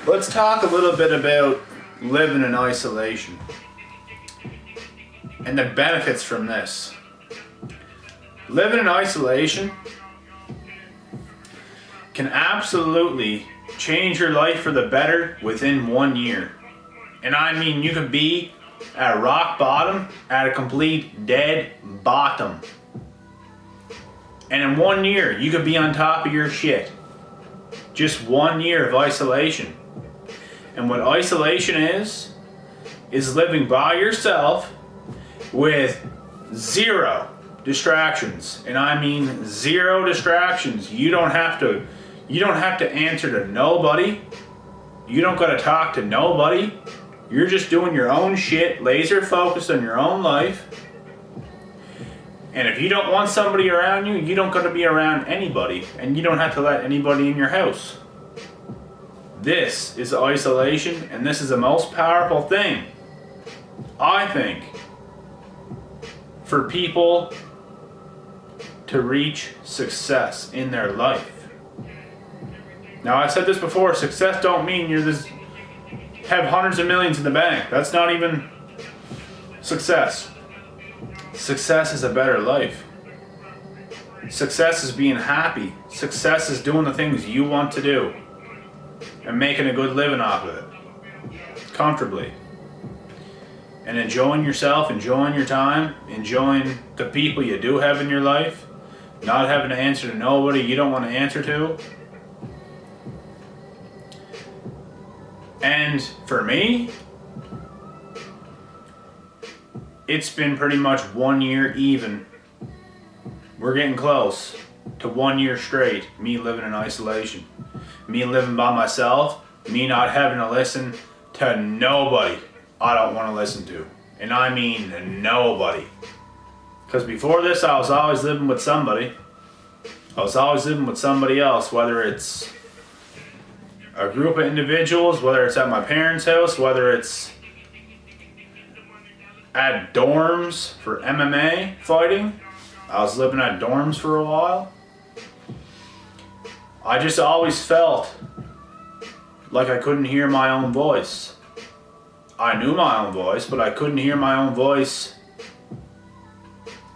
Let's talk a little bit about living in isolation and the benefits from this. Living in isolation can absolutely change your life for the better within 1 year. And I mean, you could be at rock bottom, at a complete dead bottom. And in 1 year, you could be on top of your shit. Just 1 year of isolation. And what isolation is living by yourself with zero distractions. And I mean zero distractions. You don't have to answer to nobody. You don't gotta talk to nobody. You're just doing your own shit, laser focused on your own life. And if you don't want somebody around you, you don't gotta be around anybody. And you don't have to let anybody in your house. This is isolation, and this is the most powerful thing, I think, for people to reach success in their life. Now, I said this before, success don't mean have hundreds of millions in the bank. That's not even success. Success is a better life. Success is being happy. Success is doing the things you want to do and making a good living off of it, comfortably. And enjoying yourself, enjoying your time, enjoying the people you do have in your life, not having to answer to nobody you don't want to answer to. And for me, it's been pretty much 1 year even. We're getting close to 1 year straight, me living in isolation. Me living by myself, me not having to listen to nobody I don't want to listen to. And I mean nobody. Because before this, I was always living with somebody. I was always living with somebody else, whether it's a group of individuals, whether it's at my parents' house, whether it's at dorms for MMA fighting. I was living at dorms for a while. I just always felt like I couldn't hear my own voice. I knew my own voice, but I couldn't hear my own voice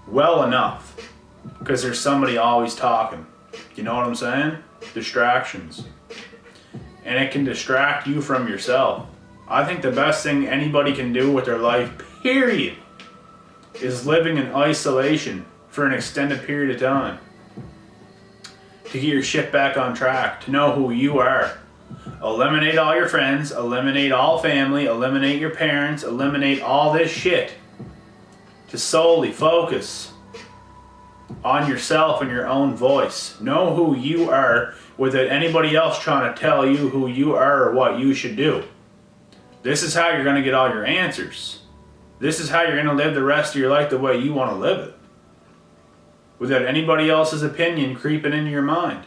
well enough because there's somebody always talking. You know what I'm saying? Distractions. And it can distract you from yourself. I think the best thing anybody can do with their life, period, is living in isolation for an extended period of time. To get your shit back on track, to know who you are. Eliminate all your friends, eliminate all family, eliminate your parents, eliminate all this shit. To solely focus on yourself and your own voice. Know who you are without anybody else trying to tell you who you are or what you should do. This is how you're going to get all your answers. This is how you're going to live the rest of your life the way you want to live it. Without anybody else's opinion creeping into your mind.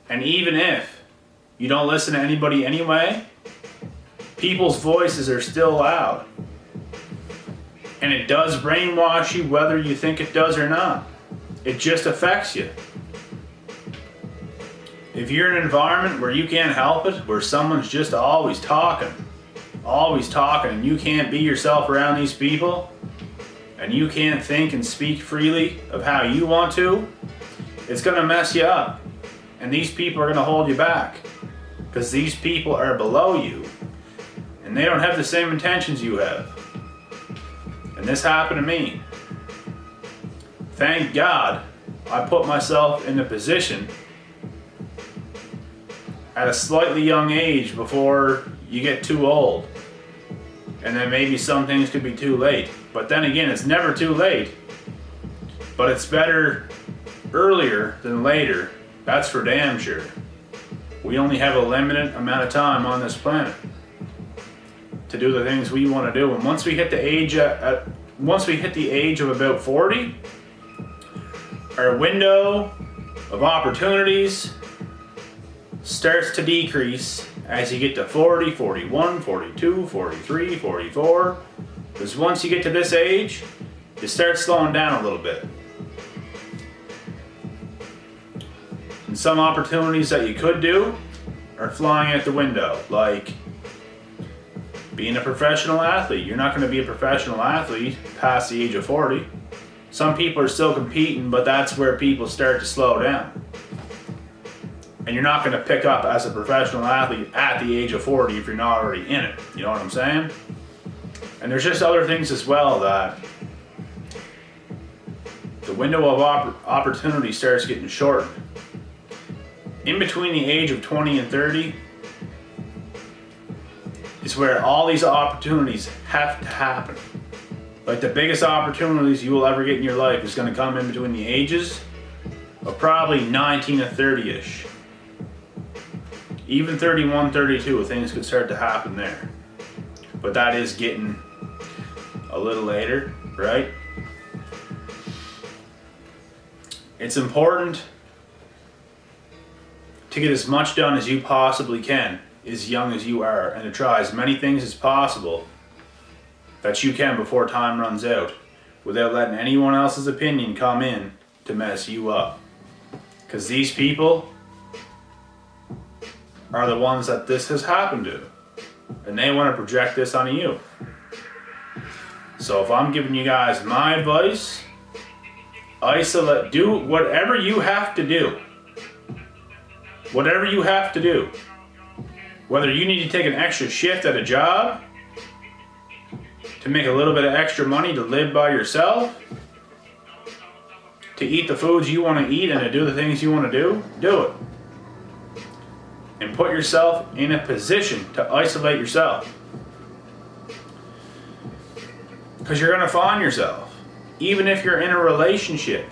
And even if you don't listen to anybody anyway, people's voices are still loud. And it does brainwash you whether you think it does or not. It just affects you. If you're in an environment where you can't help it, where someone's just always talking, and you can't be yourself around these people, and you can't think and speak freely of how you want to, it's going to mess you up. And these people are going to hold you back. Because these people are below you. And they don't have the same intentions you have. And this happened to me. Thank God I put myself in a position at a slightly young age before you get too old. And then maybe some things could be too late. But then again, it's never too late. But it's better earlier than later. That's for damn sure. We only have a limited amount of time on this planet to do the things we want to do. And once we hit the age of about 40, our window of opportunities starts to decrease as you get to 40, 41, 42, 43, 44. Because once you get to this age, you start slowing down a little bit. And some opportunities that you could do are flying out the window. Like being a professional athlete. You're not going to be a professional athlete past the age of 40. Some people are still competing, but that's where people start to slow down. And you're not going to pick up as a professional athlete at the age of 40 if you're not already in it. You know what I'm saying? And there's just other things as well that the window of opportunity starts getting shortened. In between the age of 20 and 30 is where all these opportunities have to happen. Like the biggest opportunities you will ever get in your life is going to come in between the ages of probably 19 to 30-ish. Even 31, 32, things could start to happen there. But that is getting a little later, right? It's important to get as much done as you possibly can, as young as you are, and to try as many things as possible that you can before time runs out, without letting anyone else's opinion come in to mess you up. Because these people are the ones that this has happened to, and they want to project this onto you. So if I'm giving you guys my advice, isolate, do whatever you have to do. Whatever you have to do. Whether you need to take an extra shift at a job to make a little bit of extra money to live by yourself, to eat the foods you want to eat and to do the things you want to do it. And put yourself in a position to isolate yourself. Because you're going to find yourself, even if you're in a relationship.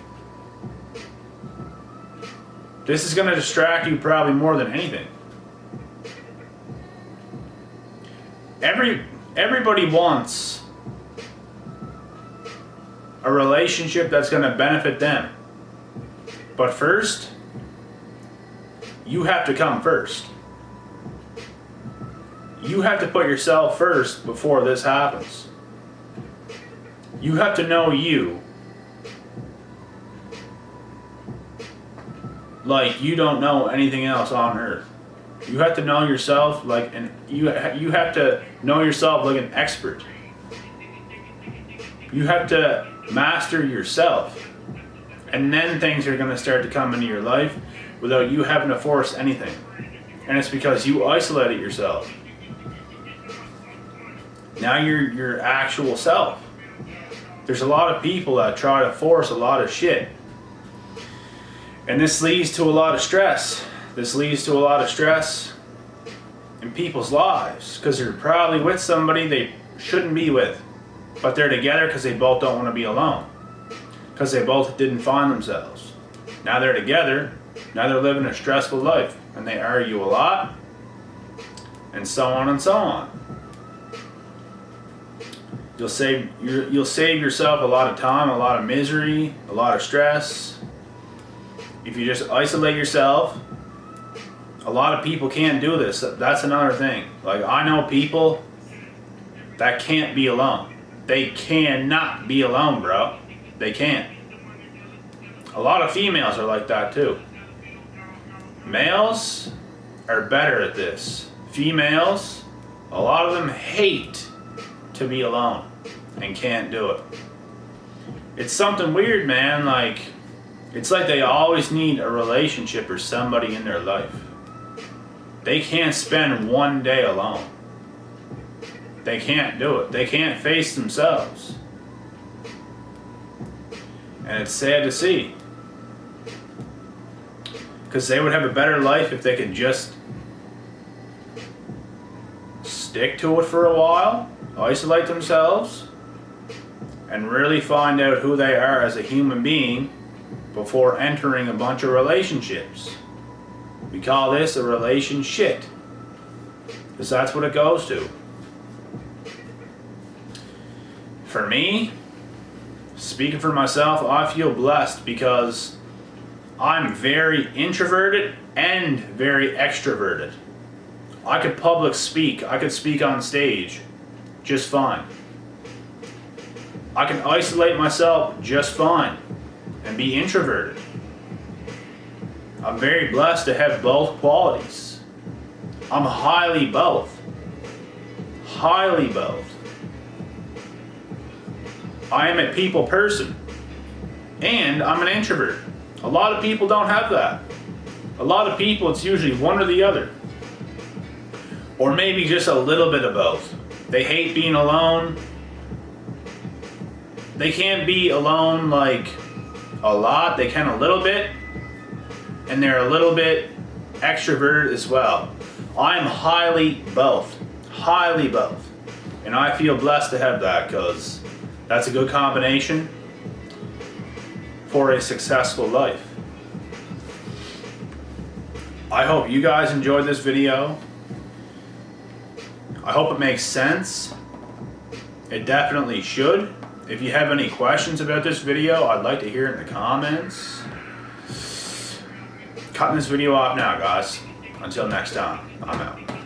This is going to distract you probably more than anything. Everybody wants a relationship that's going to benefit them. But first, you have to come first. You have to put yourself first before this happens. You have to know you like you don't know anything else on earth. You have to know yourself like you have to know yourself like an expert. You have to master yourself. And then things are going to start to come into your life without you having to force anything. And it's because you isolated yourself. Now you're your actual self. There's a lot of people that try to force a lot of shit. And this leads to a lot of stress. This leads to a lot of stress in people's lives because they're probably with somebody they shouldn't be with. But they're together because they both don't want to be alone. Because they both didn't find themselves. Now they're together. Now they're living a stressful life. And they argue a lot. And so on and so on. You'll save yourself a lot of time, a lot of misery, a lot of stress. If you just isolate yourself. A lot of people can't do this. That's another thing. Like I know people that can't be alone. They cannot be alone, bro. They can't. A lot of females are like that too. Males are better at this. Females, a lot of them hate to be alone and can't do it. It's something weird, man. Like, it's like they always need a relationship or somebody in their life. They can't spend one day alone. They can't do it. They can't face themselves. And it's sad to see. Because they would have a better life if they could just stick to it for a while, isolate themselves, and really find out who they are as a human being before entering a bunch of relationships. We call this a relationship. Because that's what it goes to. For me, speaking for myself, I feel blessed because I'm very introverted and very extroverted. I could public speak. I could speak on stage just fine. I can isolate myself just fine and be introverted. I'm very blessed to have both qualities. I'm highly both. Highly both. I am a people person. And I'm an introvert. A lot of people don't have that. A lot of people, it's usually one or the other. Or maybe just a little bit of both. They hate being alone. They can't be alone like a lot. They can a little bit. And they're a little bit extroverted as well. I'm highly both. Highly both. And I feel blessed to have that because that's a good combination for a successful life. I hope you guys enjoyed this video. I hope it makes sense. It definitely should. If you have any questions about this video, I'd like to hear it in the comments. Cutting this video off now, guys. Until next time, I'm out.